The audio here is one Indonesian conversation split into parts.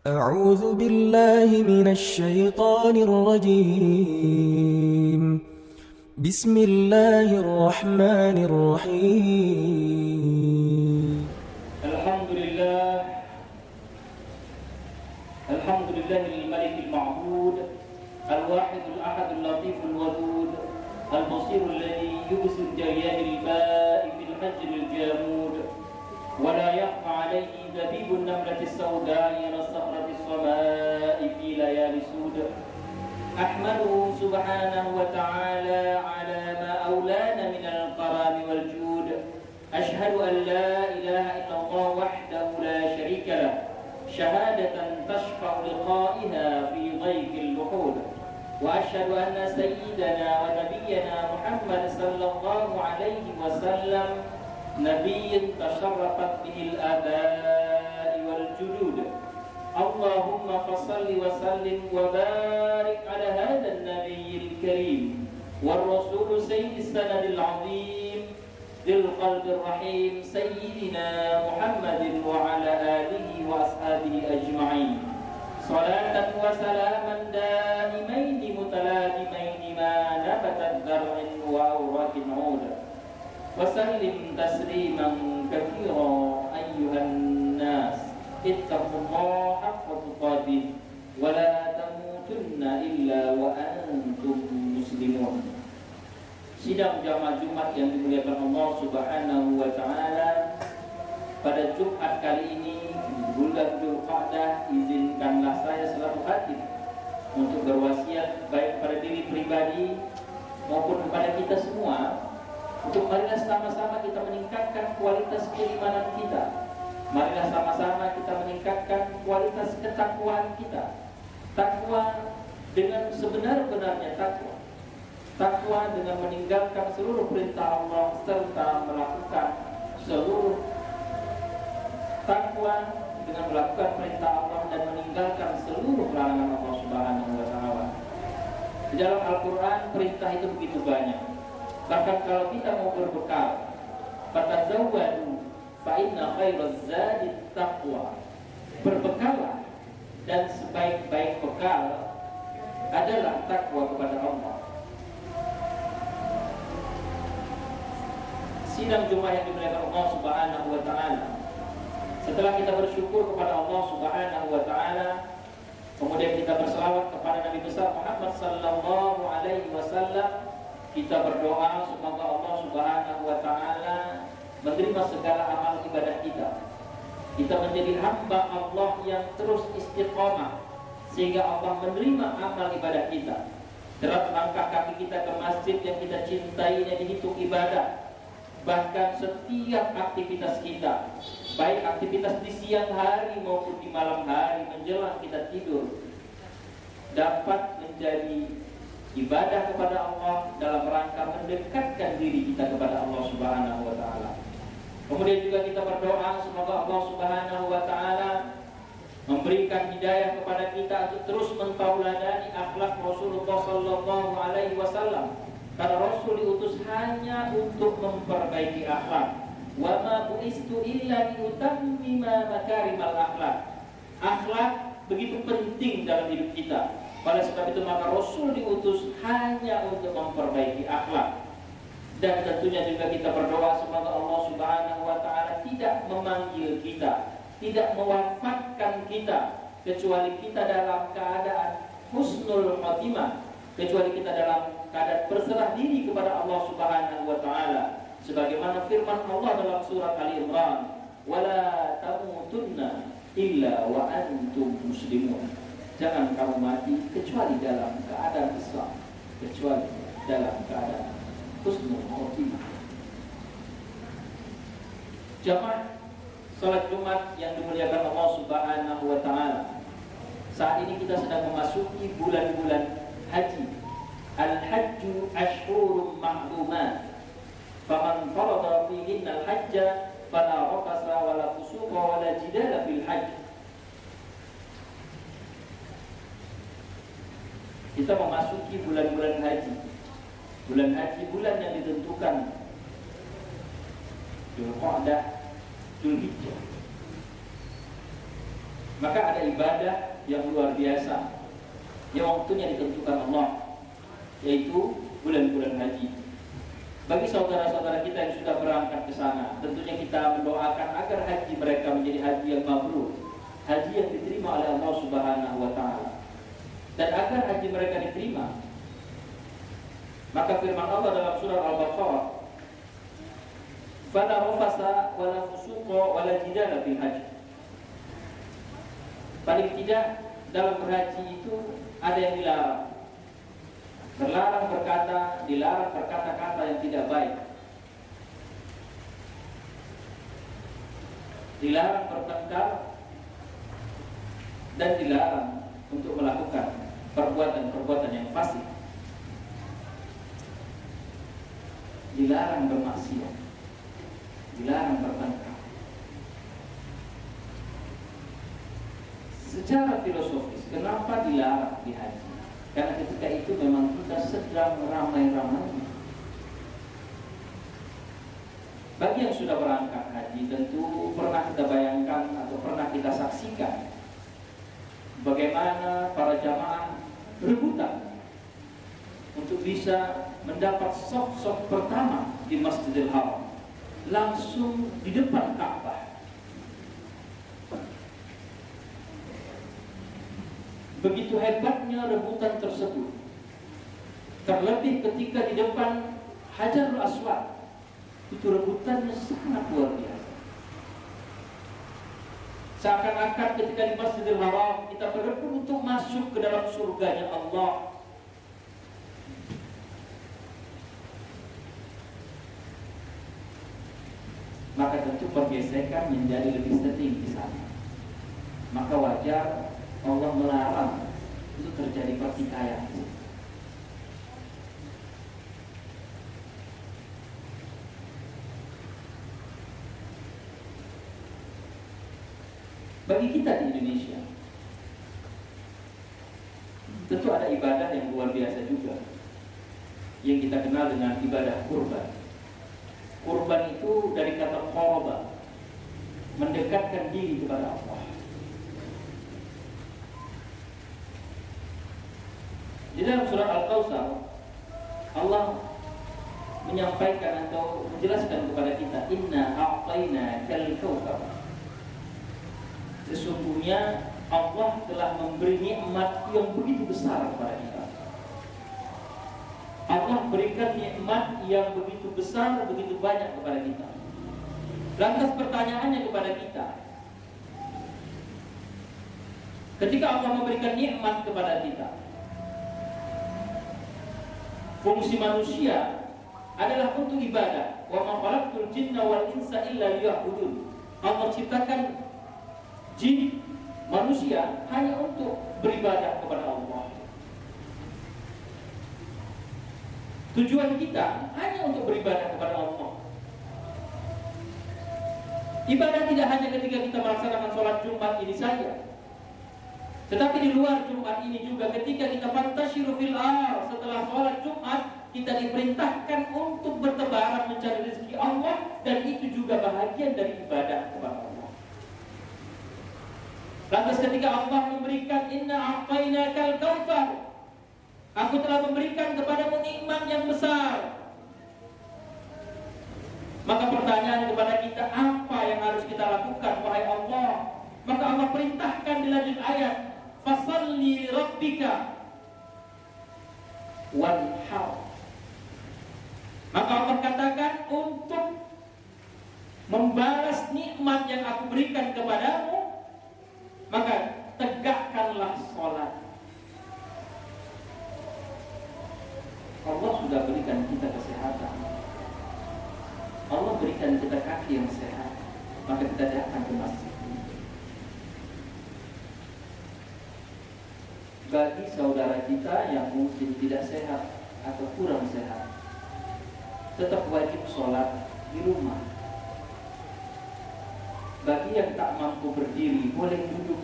أعوذ بالله من الشيطان الرجيم. بسم الله الرحمن الرحيم. الحمد لله الملك المعبود الواحد الأحد اللطيف الودود البصير الذي يبصر جريان الماء في الحجر الجامود ولا يخفى عليه دبيب النملة السوداء على الصخرة الصماء في ليالي سود. أحمده سبحانه وتعالى على ما أولانا من الكرم والجود. أشهد أن لا إله إلا الله وحده لا شريك له شهادة تشفع لقائها في ضيق اللحود. وأشهد أن سيدنا ونبينا محمد صلى الله عليه وسلم نبي تشرفت به الآباء والجدود. اللهم فصل وسلم وبارك على هذا النبي الكريم والرسول سيد السند العظيم ذي القلب الرحيم سيدنا محمد وعلى آله وأصحابه أجمعين. صلاة وسلاما دائمين متلازمين ما نبتت ذرع وأوراق عود. وسلم تسليما كثيرا أيها الناس اتقوا الله حق تقاته ولا تموتن إلا وأنتم مسلمون. Sidang jamaah Jumat yang dimuliakan Allah Subhanahu wa taala, pada Jumat kali ini bulan Dzulqa'dah, izinkanlah saya selaku khatib untuk berwasiat baik pada diri pribadi maupun kepada kita semua untuk marilah sama-sama kita meningkatkan kualitas keimanan kita. Marilah sama-sama kita meningkatkan kualitas ketakwaan kita. Takwa dengan sebenar-benarnya takwa. Takwa dengan meninggalkan seluruh perintah Allah serta melakukan seluruh takwa dengan melakukan perintah Allah dan meninggalkan seluruh larangan Allah Subhanahu wa taala. Di dalam Al-Qur'an perintah itu begitu banyak. Bahkan kalau kita mau berbekal, fatazawwadu fa inna khairaz zadi taqwa. Berbekalah dan sebaik-baik bekal adalah takwa kepada Allah. Sidang Jumat yang dimuliakan Allah Subhanahu wa taala. Setelah kita bersyukur kepada Allah Subhanahu wa taala, kemudian kita berselawat kepada Nabi besar Muhammad sallallahu alaihi wasallam, kita berdoa semoga Allah Subhanahu wa taala menerima segala amal ibadah kita. Kita menjadi hamba Allah yang terus istiqomah sehingga Allah menerima amal ibadah kita. Derap langkah kaki kita ke masjid yang kita cintainya dihitung ibadah. Bahkan setiap aktivitas kita, baik aktivitas di siang hari maupun di malam hari menjelang kita tidur, dapat menjadi ibadah kepada Allah dalam rangka mendekatkan diri kita kepada Allah Subhanahu wa taala. Kemudian juga kita berdoa semoga Allah Subhanahu wa taala memberikan hidayah kepada kita untuk terus mentauladani akhlak Rasulullah sallallahu alaihi wasallam. Karena Rasul diutus hanya untuk memperbaiki akhlak. Wa ma bu'istu illa liutammima makarimal akhlak. Akhlak begitu penting dalam hidup kita. Oleh sebab itu maka Rasul diutus hanya untuk memperbaiki akhlak. Dan tentunya juga kita berdoa semoga Allah Subhanahu wa taala tidak memanggil kita, tidak mewafatkan kita kecuali kita dalam keadaan husnul khotimah, kecuali kita dalam keadaan berserah diri kepada Allah Subhanahu wa taala. Sebagaimana firman Allah dalam surat Ali Imran, "Wala tamutunna illa wa antum muslimun." Jangan kamu mati kecuali dalam keadaan Islam, kecuali dalam keadaan husnul khotimah. Jamaah salat Jumat yang dimuliakan Allah Subhanahu wa taala. Saat ini kita sedang memasuki bulan-bulan haji. Al-hajju ashhurun ma'lumat. Faman farada fihinna al-hajja fala rafasa wala fusuqa wala jidala fil hajj. Kita memasuki bulan-bulan haji. Bulan haji bulan yang ditentukan Dzulqa'dah, Dzulhijjah. Maka ada ibadah yang luar biasa yang waktunya ditentukan Allah, yaitu bulan-bulan haji. Bagi saudara-saudara kita yang sudah berangkat ke sana, tentunya kita mendoakan agar haji mereka menjadi haji yang mabrur, haji yang diterima oleh Allah Subhanahu wa taala. Dan agar haji mereka diterima, maka firman Allah dalam surah Al-Baqarah, "Fala rafasa wala fusuqa wala jidala fil haji." Paling tidak dalam berhaji itu ada yang dilarang. Dilarang berkata-kata yang tidak baik. Dilarang bertengkar dan dilarang untuk melakukan perbuatan-perbuatan yang fasik. Dilarang bermaksiat. Dilarang bertengkar. Secara filosofis, kenapa dilarang di haji? Karena ketika itu memang kita sedang ramai-ramainya. Bagi yang sudah berangkat haji, tentu pernah kita bayangkan atau pernah kita saksikan bagaimana para jamaah berebutan untuk bisa mendapat saf-saf pertama di Masjidil Haram, langsung di depan Ka'bah. Begitu hebatnya rebutan tersebut, terlebih ketika di depan Hajarul Aswad, itu rebutannya sangat luar biasa. Seakan-akan ketika di Masjidil Haram kita berebut untuk masuk ke dalam surganya Allah. Maka tentu pergesekan menjadi lebih sering di sana. Maka wajar Allah melarang itu terjadi pertikaian. Bagi kita di Indonesia, tentu ada ibadah yang luar biasa juga, yang kita kenal dengan ibadah kurban. Kurban itu dari kata qurba, mendekatkan diri kepada Allah. Di dalam surat Al-Kautsar, Allah menyampaikan atau menjelaskan kepada kita, "Inna a'tainakal kautsar." Sesungguhnya Allah telah memberi nikmat yang begitu besar kepada kita. Allah berikan nikmat yang begitu besar, begitu banyak kepada kita. Lantas pertanyaannya kepada kita, ketika Allah memberikan nikmat kepada kita, fungsi manusia adalah untuk ibadah. Wa ma khalaqtul jinna wal insa illa liya'budun. Allah ciptakan jin, manusia hanya untuk beribadah kepada Allah. Tujuan kita hanya untuk beribadah kepada Allah. Ibadah tidak hanya ketika kita melaksanakan sholat Jumat ini saja, tetapi di luar Jumat ini juga, ketika kita fantasyiru fil ardh, setelah sholat Jumat kita diperintahkan untuk bertebaran mencari rezeki Allah, dan itu juga bahagian dari ibadah kepada Allah. Lantas ketika Allah memberikan, "Inna a'tainakal kautsar," aku telah memberikan kepadamu nikmat yang besar. Maka pertanyaan kepada kita, apa yang harus kita lakukan wahai Allah? Maka Allah perintahkan di lanjut ayat, "Fasalli rabbika wanhar." Maka Allah katakan, untuk membalas nikmat yang aku berikan kepadamu, maka tegakkanlah sholat. Allah sudah berikan kita kesehatan, Allah berikan kita kaki yang sehat, maka kita datang ke masjid. Bagi saudara kita yang mungkin tidak sehat atau kurang sehat, tetap wajib sholat di rumah. Bagi yang tak mampu berdiri, boleh duduk.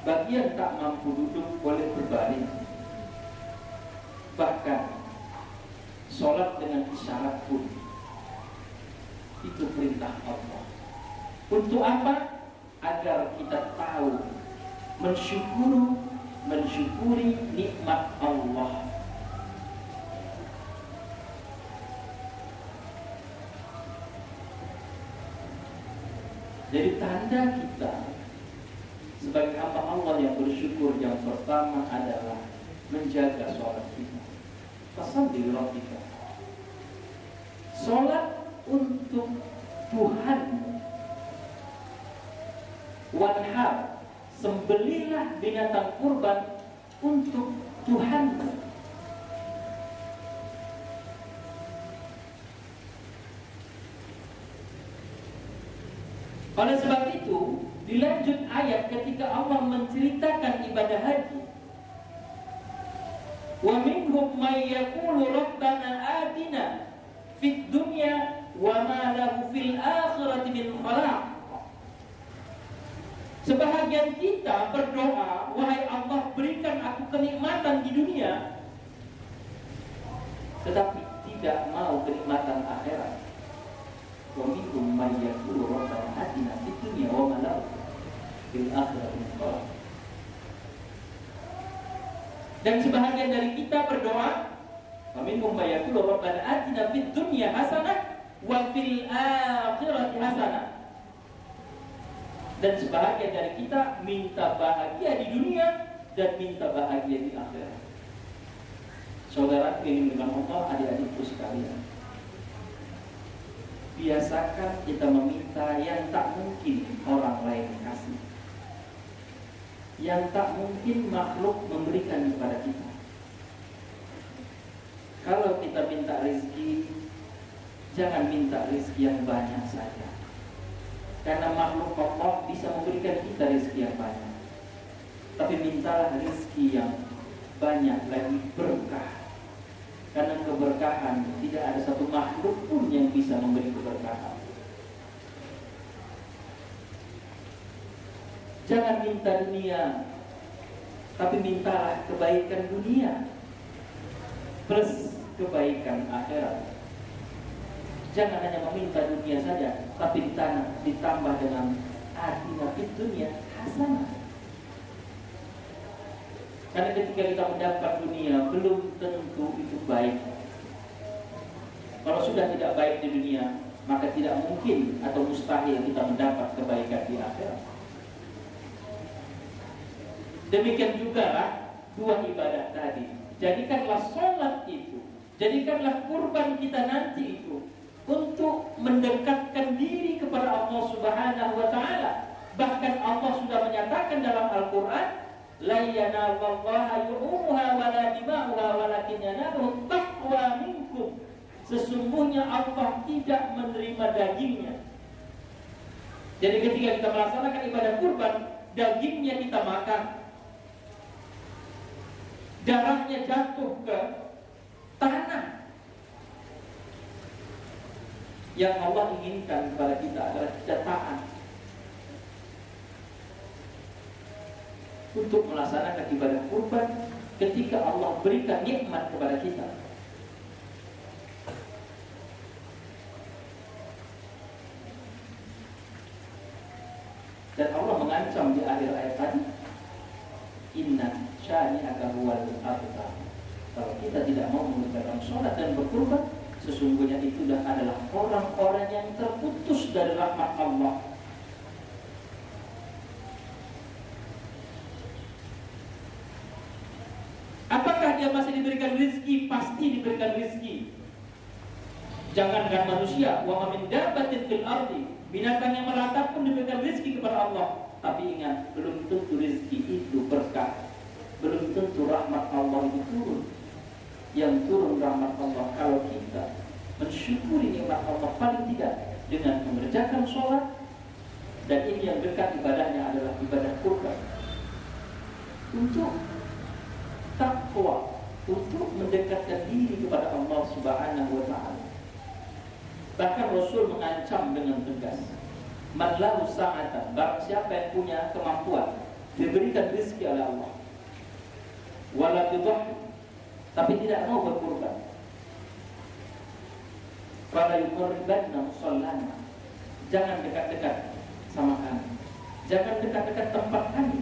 Bagi yang tak mampu duduk, boleh berbaring. Bahkan sholat dengan isyarat pun itu perintah Allah. Untuk apa? agar kita tahu mensyukuri nikmat Allah. Jadi tanda kita sebagai hamba Allah yang bersyukur yang pertama adalah menjaga sholat kita. Fasholli li rabbika. Sholat untuk Tuhan. Wanhar, sembelilah binatang kurban untuk Tuhan. Oleh sebab itu, dilanjut ayat ketika Allah menceritakan ibadah haji. Wa minhum may yaqulu rabbana atina fid dunya wa ma lahu fil akhirati min khalaq. Sebahagian kita berdoa, wahai Allah, berikan aku kenikmatan di dunia, tetapi tidak mau kenikmatan akhirat. Wa minhum may yaqulu rabbana atina fid dunya wa ma lahu fil akhirati min khalaq. Dan sebahagian dari kita berdoa, wa minhum may yaqulu rabbana atina fid dunya hasanah wa fil akhirati hasanah. Dan sebahagian dari kita minta bahagia di dunia dan minta bahagia di akhirat. Saudara yang dengan Allah, adik-adikku sekalian, biasakan kita meminta yang tak mungkin orang lain kasih, yang tak mungkin makhluk memberikan kepada kita. Kalau kita minta rezeki, jangan minta rezeki yang banyak saja, karena makhluk Allah bisa memberikan kita rezeki yang banyak. Tapi mintalah rezeki yang banyak lagi, berkah. Karena keberkahan tidak ada satu makhluk pun yang bisa memberi keberkahan. Jangan minta dunia, tapi mintalah kebaikan dunia plus kebaikan akhirat. Jangan hanya meminta dunia saja, tapi ditambah dengan atina fid dunya hasanah. Karena ketika kita mendapat dunia, belum tentu itu baik. Kalau sudah tidak baik di dunia, maka tidak mungkin atau mustahil kita mendapat kebaikan di akhirat. Demikian juga lah dua ibadah tadi. Jadikanlah sholat itu, jadikanlah kurban kita nanti itu untuk mendekatkan diri kepada Allah Subhanahu wa ta'ala. Bahkan Allah sudah menyatakan dalam Al-Quran, la yanalallaha yu'umuha wa la dima'uha walakin yanaluhu taqwa minkum. Sesungguhnya Allah tidak menerima dagingnya. Jadi ketika kita melaksanakan ibadah kurban, dagingnya kita makan, darahnya jatuh ke tanah. Yang Allah inginkan kepada kita adalah kita taat untuk melaksanakan ibadah kurban ketika Allah berikan nikmat kepada kita. Dan Allah mengancam di akhir ayat tadi, inna syani'aka huwal abtar. Kalau kita tidak mau mengerjakan sholat dan berkurban, sesungguhnya itu adalah orang-orang yang terputus dari rahmat Allah. Apakah dia masih diberikan rezeki? Pasti diberikan rezeki. Jangankan manusia, wa ma min dabbatin fil ardi, binatang yang melata pun diberikan rezeki kepada Allah. Tapi ingat, belum tentu rezeki itu berkah. Belum tentu rahmat Allah itu turun. Yang turun rahmat Allah kalau kita mensyukuri nikmat Allah, paling tidak dengan mengerjakan sholat. Dan ini yang dekat ibadahnya adalah ibadah kurban, untuk takwa, untuk mendekatkan diri kepada Allah Subhanahu wa ta'ala. Bahkan Rasul mengancam dengan tegas, man lahu sa'atan, barang siapa yang punya kemampuan, diberikan rezeki oleh Allah, wala yudhhi, tapi tidak mau berkurban, fala yuqarribanna musallana, jangan dekat-dekat sama kami. Jangan dekat-dekat tempat kami.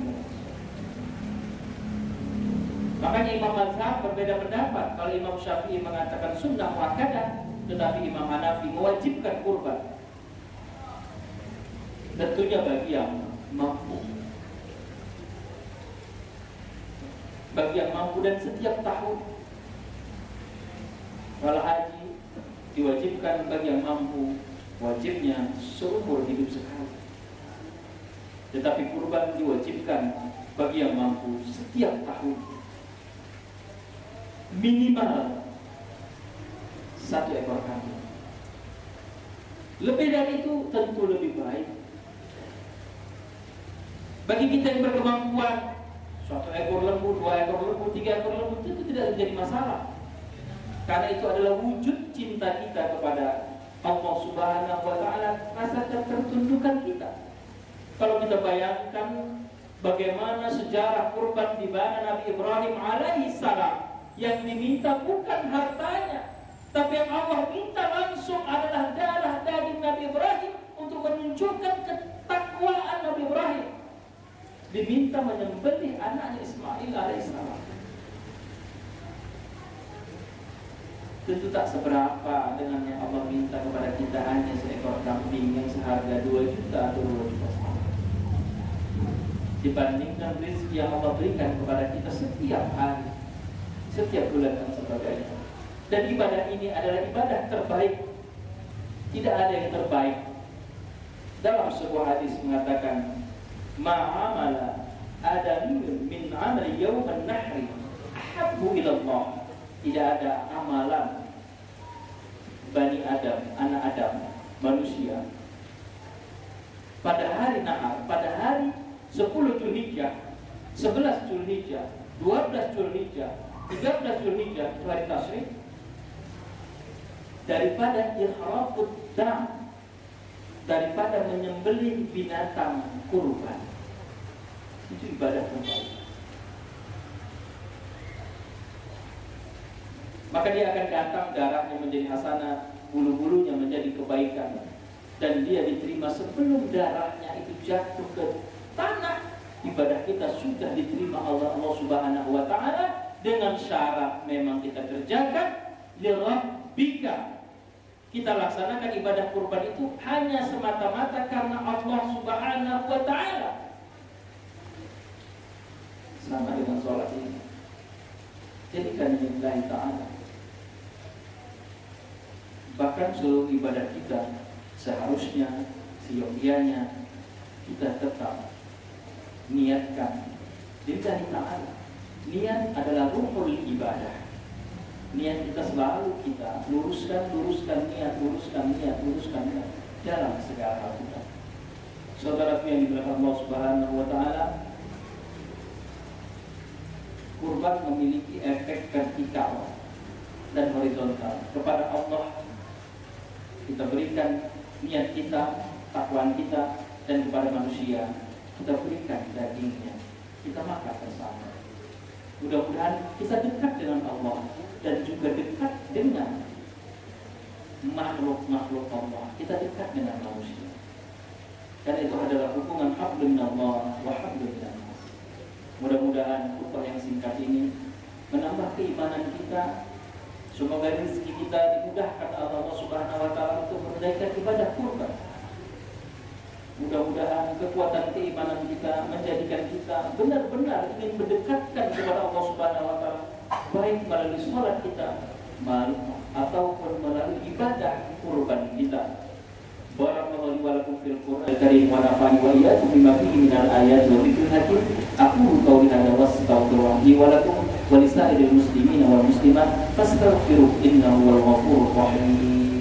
Makanya Imam Mazhab berbeda pendapat. Kalau Imam Syafi'i mengatakan sunnah muakkadah, tetapi Imam Hanafi mewajibkan kurban. Tentunya bagi yang mampu. Bagi yang mampu dan setiap tahun. Kalau haji diwajibkan bagi yang mampu, wajibnya seumur hidup sekali. Tetapi kurban diwajibkan bagi yang mampu setiap tahun. Minimal 1 ekor kambing. Lebih dari itu tentu lebih baik. Bagi kita yang berkemampuan 1 ekor lembu, 2 ekor lembu, 3 ekor lembu itu tidak menjadi masalah. Karena itu adalah wujud cinta kita kepada Allah Subhanahu wa Ta'ala, rasa ketertundukan kita. Kalau kita bayangkan bagaimana sejarah kurban di mana Nabi Ibrahim alaihissalam, yang diminta bukan hartanya, tapi yang Allah minta langsung adalah darah daging Nabi Ibrahim untuk menunjukkan ketakwaan Nabi Ibrahim. Diminta menyembelih anaknya Ismail alaihissalam. Tentu tak seberapa dengan yang Allah minta kepada kita hanya seekor kambing yang seharga 2 juta atau 2 juta dibandingkan rezeki yang Allah berikan kepada kita setiap hari, setiap bulan dan sebagainya. Dan ibadah ini adalah ibadah terbaik. Tidak ada yang terbaik. Dalam sebuah hadis mengatakan, ma'amala adamiyun min amal yawm an-nahri ahabbu ila Allah. Tidak ada amalan Bani Adam, anak Adam, manusia pada hari Nahar, pada hari 10 Zulhijjah, 11 Zulhijjah, 12 Zulhijjah, 13 Zulhijjah, itu hari Tasyrik, daripada ihraqud dam, daripada menyembelih binatang kurban. Itu ibadah terbaik. Maka dia akan datang, darahnya menjadi hasanah, bulu-bulunya menjadi kebaikan, dan dia diterima sebelum darahnya itu jatuh ke tanah. Ibadah kita sudah diterima Allah Subhanahu wa Ta'ala, dengan syarat memang kita kerjakan lirabbika. Kita laksanakan ibadah kurban itu hanya semata-mata karena Allah Subhanahu wa Ta'ala. Sama dengan sholat ini, jadikan lillahi ta'ala. Bahkan seluruh ibadah kita seharusnya, seyogianya kita tetap niatkan lillahi ta'ala. Niat adalah ruhul ibadah. Niat kita selalu kita luruskan niat dalam segala hal kita. Saudara yang dimuliakan Allah Subhanahu wa Ta'ala, kurban memiliki efek vertikal dan horizontal. Kepada Allah kita berikan niat kita, takwaan kita, dan kepada manusia kita berikan dagingnya, kita makan bersama. Mudah-mudahan kita dekat dengan Allah dan juga dekat dengan makhluk-makhluk Allah. Kita dekat dengan manusia. Dan itu adalah hubungan hablum minallah wa hablum minannas. Mudah-mudahan khutbah yang singkat ini menambah keimanan kita. Semoga rezeki kita dimudahkan Allah Subhanahu wa Ta'ala untuk menunaikan ibadah kurban. Mudah-mudahan kekuatan keimanan kita menjadikan kita benar-benar ingin mendekatkan kepada Allah Subhanahu wa Ta'ala, baik melalui sholat kita ataupun melalui ibadah kurban kita. Barakallahu wa lakum fil Qur'anil Karim wa nafa'ani wa iyyakum bima fihi minal ayati wa dzikril hakim. Aqulu qawli hadza wa astaghfirullaha li wa lakum wa lisa'iril muslimina wal muslimat fastaghfiruhu innahu huwal ghafurur rahim.